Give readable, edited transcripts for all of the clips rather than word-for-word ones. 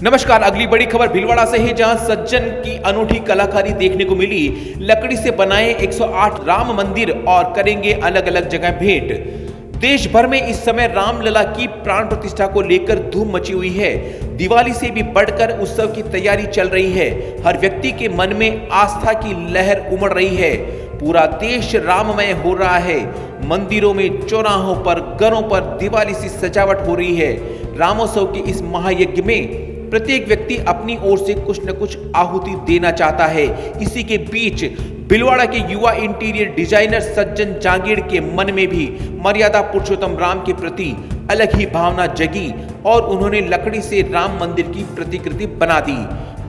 नमस्कार। अगली बड़ी खबर भीलवाड़ा से है, जहां सज्जन की अनूठी कलाकारी देखने को मिली। लकड़ी से बनाए 108 राम मंदिर और करेंगे अलग अलग जगह भेंट। देश भर में इस समय रामलला की प्राण प्रतिष्ठा को लेकर धूम मची हुई है। दिवाली से भी बढ़कर उत्सव की तैयारी चल रही है। हर व्यक्ति के मन में आस्था की लहर उमड़ रही है। पूरा देश राममय हो रहा है। मंदिरों में, चौराहों पर, घरों पर दिवाली सी सजावट हो रही है। रामोत्सव के इस महायज्ञ में प्रत्येक व्यक्ति अपनी ओर से कुछ न कुछ आहुति देना चाहता है। इसी के बीच भीलवाड़ा के युवा इंटीरियर डिजाइनर सज्जन जांगीड़ के मन में भी मर्यादा पुरुषोत्तम राम के प्रति अलग ही भावना जगी और उन्होंने लकड़ी से राम मंदिर की प्रतिकृति बना दी।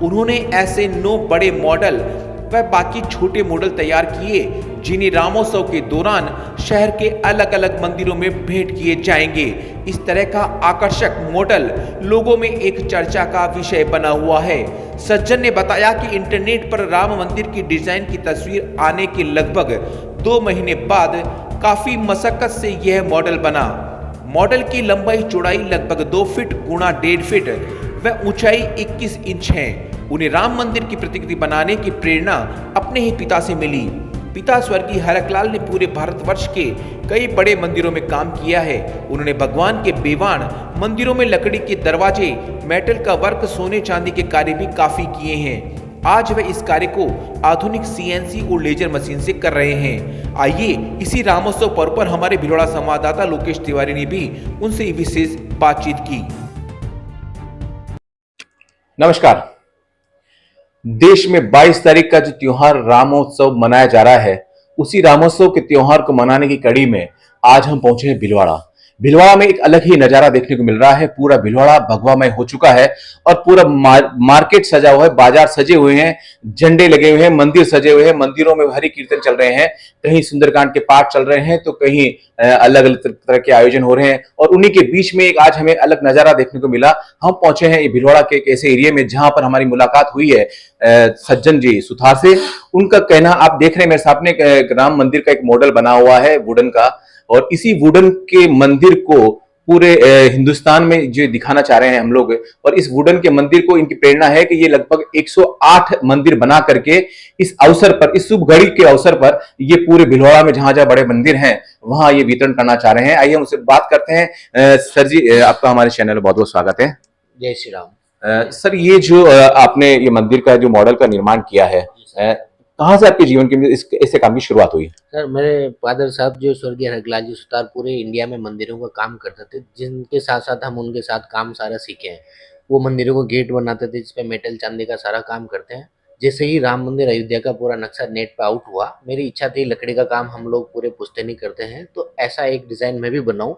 उन्होंने ऐसे 9 बड़े मॉडल व बाकी छोटे मॉडल तैयार किए, जिन्हें रामोत्सव के दौरान शहर के अलग अलग मंदिरों में भेंट किए जाएंगे। इस तरह का आकर्षक मॉडल लोगों में एक चर्चा का विषय बना हुआ है। सज्जन ने बताया कि इंटरनेट पर राम मंदिर की डिजाइन की तस्वीर आने के लगभग 2 महीने बाद काफी मशक्कत से यह मॉडल बना। मॉडल की लंबाई चौड़ाई लगभग 2 फीट गुणा 1.5 फीट व ऊंचाई 21 इंच है। उन्हें राम मंदिर की प्रतिकृति बनाने की प्रेरणा अपने ही पिता से मिली। पिता स्वर्गीय हरकलाल ने पूरे भारतवर्ष के कई बड़े मंदिरों में काम किया है। उन्होंने भगवान के बेवान मंदिरों में लकड़ी के दरवाजे, मेटल का वर्क, सोने चांदी के कार्य भी काफी किए हैं। आज वे इस कार्य को आधुनिक CNC और लेजर मशीन से कर रहे हैं। आइए इसी रामोत्सव पर्व पर हमारे भीलवाड़ा संवाददाता लोकेश तिवारी ने भी उनसे विशेष बातचीत की। नमस्कार। देश में 22 तारीख का जो त्योहार रामोत्सव मनाया जा रहा है, उसी रामोत्सव के त्योहार को मनाने की कड़ी में आज हम पहुंचे हैं भीलवाड़ा। भीलवाड़ा में एक अलग ही नजारा देखने को मिल रहा है। पूरा भीलवाड़ा भगवामय हो चुका है और पूरा मार्केट सजा हुआ है, बाजार सजे हुए हैं, झंडे लगे हुए हैं, मंदिर सजे हुए हैं, मंदिरों में हरि कीर्तन चल रहे हैं, कहीं सुंदरकांड के पाठ चल रहे हैं तो कहीं अलग अलग तरह के आयोजन हो रहे हैं। और उन्हीं के बीच में एक आज हमें अलग नजारा देखने को मिला। हम पहुंचे हैं भीलवाड़ा के एक ऐसे एरिया में जहां पर हमारी मुलाकात हुई है सज्जन जी सुथार से। उनका कहना आप देख रहे हैं, मेरे सामने एक राम मंदिर का एक मॉडल बना हुआ है वुडन का, और इसी वुडन के मंदिर को पूरे हिंदुस्तान में जो दिखाना चाह रहे हैं हम लोग। और इस वुडन के मंदिर को इनकी प्रेरणा है कि ये लगभग 108 मंदिर बना करके इस अवसर पर, इस शुभ घड़ी के अवसर पर, ये पूरे भीलवाड़ा में जहां जहां बड़े मंदिर हैं वहां ये वितरण करना चाह रहे हैं। आइए हम उनसे बात करते हैं। सर जी, आपका हमारे चैनल में बहुत बहुत स्वागत है। जय श्री राम। सर, ये जो आपने ये मंदिर का जो मॉडल का निर्माण किया है, कहाँ से आपके जीवन के ऐसे काम की शुरुआत हुई? सर, मेरे फादर साहब जो स्वर्गीय हरकलाल जी सुतार पूरे इंडिया में मंदिरों का काम करते थे, जिनके साथ साथ हम उनके साथ काम सारा सीखे हैं। वो मंदिरों को गेट बनाते थे जिसपे मेटल चांदी का सारा काम करते हैं। जैसे ही राम मंदिर अयोध्या का पूरा नक्शा नेट पे आउट हुआ, मेरी इच्छा थी लकड़ी का काम हम लोग पूरे पुश्तैनी करते हैं तो ऐसा एक डिजाइन मैं भी बनाऊं।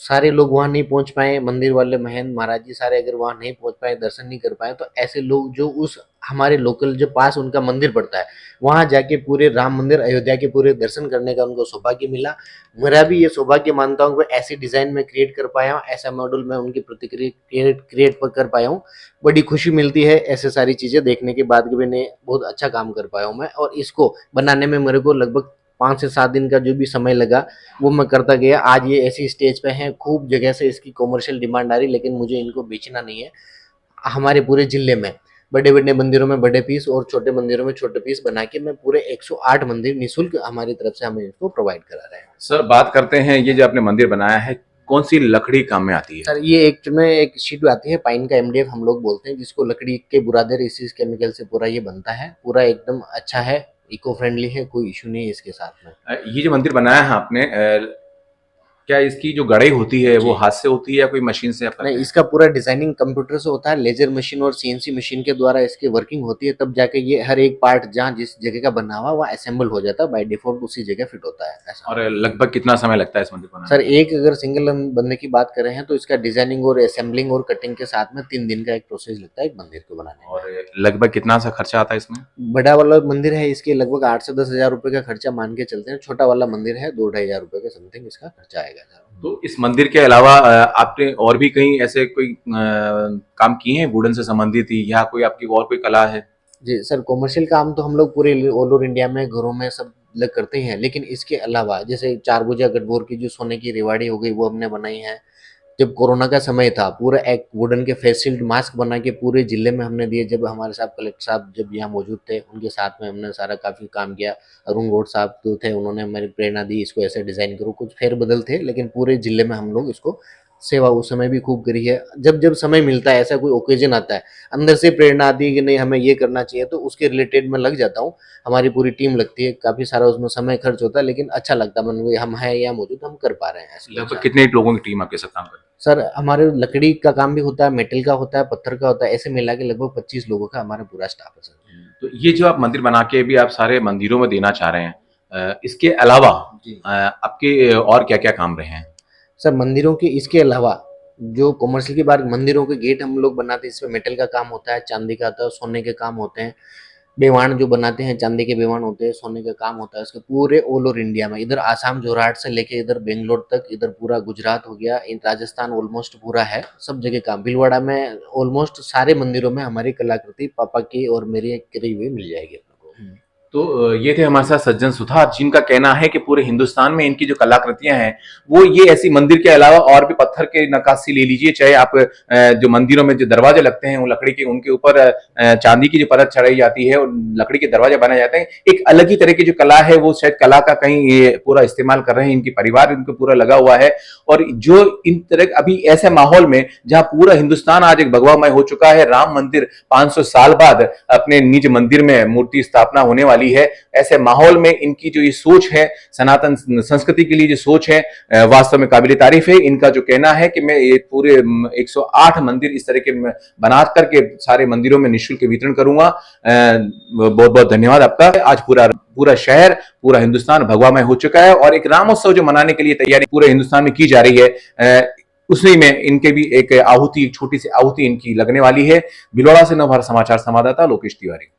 सारे लोग वहां नहीं पहुंच पाए, मंदिर वाले महंत महाराज जी सारे अगर वहां नहीं पहुंच पाए, दर्शन नहीं कर पाए, तो ऐसे लोग जो उस हमारे लोकल जो पास उनका मंदिर पड़ता है वहां जाके पूरे राम मंदिर अयोध्या के पूरे दर्शन करने का उनको सौभाग्य मिला। मेरा भी ये सौभाग्य मानता हूँ कि ऐसी डिजाइन में क्रिएट कर पाया हूँ, ऐसा मॉडल मैं उनकी प्रतिक्रिया क्रिएट कर पाया हूँ। बड़ी खुशी मिलती है ऐसे सारी चीजें देखने के बाद कि मैंने बहुत अच्छा काम कर पाया हूँ मैं। और इसको बनाने में मेरे को लगभग 5 से 7 दिन का जो भी समय लगा वो मैं करता गया। आज ये ऐसी स्टेज पे हैं, खूब जगह से इसकी कॉमर्शियल डिमांड आ रही, लेकिन मुझे इनको बेचना नहीं है। हमारे पूरे जिले में बड़े बड़े मंदिरों में बड़े पीस और छोटे मंदिरों में छोटे पीस बना के मैं पूरे 108 मंदिर निःशुल्क हमारी तरफ से हम इसको प्रोवाइड करा रहे हैं। सर, बात करते हैं ये जो आपने मंदिर बनाया है, कौन सी लकड़ी काम में आती है? सर, ये एक शीट आती है पाइन का, MDF हम लोग बोलते हैं, जिसको लकड़ी के बुरादेर इसी केमिकल से पूरा ये बनता है। पूरा एकदम अच्छा है, इको फ्रेंडली है, कोई इशू नहीं है इसके साथ में। ये जो मंदिर बनाया है आपने, क्या इसकी जो गढ़ाई होती है वो हाथ से होती है या कोई मशीन से आप करते नहीं, हैं? इसका पूरा डिजाइनिंग कंप्यूटर से होता है। लेजर मशीन और CNC मशीन के द्वारा इसकी वर्किंग होती है, तब जाके ये हर एक पार्ट जहाँ जिस जगह का बना हुआ वह असेंबल हो जाता है। बाय डिफॉल्ट उसी जगह फिट होता है ऐसा। और लगभग कितना समय लगता है इस मंदिर बनाने सर, एक अगर सिंगल हम बंदे की बात करें हैं तो इसका डिजाइनिंग और असेंबलिंग और कटिंग के साथ में 3 दिन का एक प्रोसेस लगता है एक मंदिर को बनाने में? और लगभग कितना सा खर्चा आता है इसमें? बड़ा वाला मंदिर है इसके लगभग 8 से 10 हजार रुपए का खर्चा मान के चलते हैं। छोटा वाला मंदिर है 2-2.5 हजार रुपए के समथिंग इसका खर्चा आएगा सर। तो इस मंदिर के अलावा आपने और भी कहीं ऐसे कोई काम किए हैं वुडन से संबंधित ही, या कोई आपकी और कोई कला है? जी सर, कॉमर्शियल काम तो हम लोग पूरे ऑल ओवर इंडिया में घरों में सब लोग करते हैं, लेकिन इसके अलावा जैसे 4 भुजा गढ़बोर की जो सोने की रेवाड़ी हो गई वो हमने बनाई है। जब कोरोना का समय था, पूरा एक वुडन के फेस शील्ड मास्क बना के पूरे जिले में हमने दिए। जब हमारे साहब कलेक्टर साहब जब यहाँ मौजूद थे, उनके साथ में हमने सारा काफ़ी काम किया। अरुण गौड़ साहब जो थे, उन्होंने हमारी प्रेरणा दी, इसको ऐसे डिज़ाइन करो। कुछ फेरबदल थे, लेकिन पूरे जिले में हम लोग इसको सेवा उस समय भी खूब करी है। जब जब समय मिलता है, ऐसा कोई ओकेजन आता है, अंदर से प्रेरणा आती है कि नहीं हमें ये करना चाहिए, तो उसके रिलेटेड मैं लग जाता हूँ। हमारी पूरी टीम लगती है, काफ़ी सारा उसमें समय खर्च होता है, लेकिन अच्छा लगता है मन में, हम हैं यहाँ मौजूद, हम कर पा रहे हैं ऐसे। लगभग कितने लोगों की टीम आपके साथ काम करती सर हमारे लकड़ी का काम भी होता है, मेटल का होता है, पत्थर का होता है, ऐसे मिला के लगभग 25 लोगों का हमारा पूरा स्टाफ है सर। है? तो ये जो आप मंदिर बना के भी आप सारे मंदिरों में देना चाह रहे हैं, इसके अलावा जी आपके और क्या क्या काम रहे हैं? सर, मंदिरों के इसके अलावा जो कॉमर्शियल की बात, मंदिरों के गेट हम लोग बनाते हैं, इसमें मेटल का काम होता है, चांदी का आता है, सोने के काम होते हैं। बेवाण जो बनाते हैं, चांदी के बेवाण होते हैं, सोने का काम होता है। इसके पूरे ऑल ओवर इंडिया में, इधर आसाम जोरहाट से लेके इधर बेंगलोर तक, इधर पूरा गुजरात हो गया, इन राजस्थान ऑलमोस्ट पूरा है, सब जगह काम। भीलवाड़ा में ऑलमोस्ट सारे मंदिरों में हमारी कलाकृति पापा की और मेरी करी हुई मिल जाएगी अपने को। तो ये थे हमारे साथ सज्जन सुथार, जिनका कहना है कि पूरे हिंदुस्तान में इनकी जो कलाकृतियां हैं वो ये ऐसी मंदिर के अलावा और भी पत्थर के नक्काशी ले लीजिए, चाहे आप जो मंदिरों में जो दरवाजे लगते हैं वो लकड़ी के, उनके ऊपर चांदी की जो परत चढ़ाई जाती है और लकड़ी के दरवाजे बनाए जाते हैं। एक अलग ही तरह की जो कला है, वो शायद कला का कहीं ये पूरा इस्तेमाल कर रहे हैं, इनके परिवार इनको पूरा लगा हुआ है। और जो इन तरह अभी ऐसे माहौल में जहां पूरा हिंदुस्तान आज एक भगवामय हो चुका है, राम मंदिर 500 साल बाद अपने निज मंदिर में मूर्ति स्थापना होने वाली है, ऐसे माहौल में इनकी जो ये सोच है, सनातन संस्कृति के लिए जो सोच है, वास्तव में काबिल तारीफ है। इनका जो कहना है कि मैं ये पूरे 108 मंदिर इस तरह के बना करके सारे मंदिरों में निःशुल्क वितरण करूंगा। बहुत बहुत धन्यवाद आपका। आज पूरा शहर, पूरा हिंदुस्तान भगवामय हो चुका है और एक रामोत्सव जो मनाने के लिए तैयारी पूरे हिंदुस्तान में की जा रही है, उसी में इनके भी एक आहुति, एक छोटी सी आहुति इनकी लगने वाली है। भिलवाड़ा से नवभारत समाचार संवाददाता लोकेश तिवारी।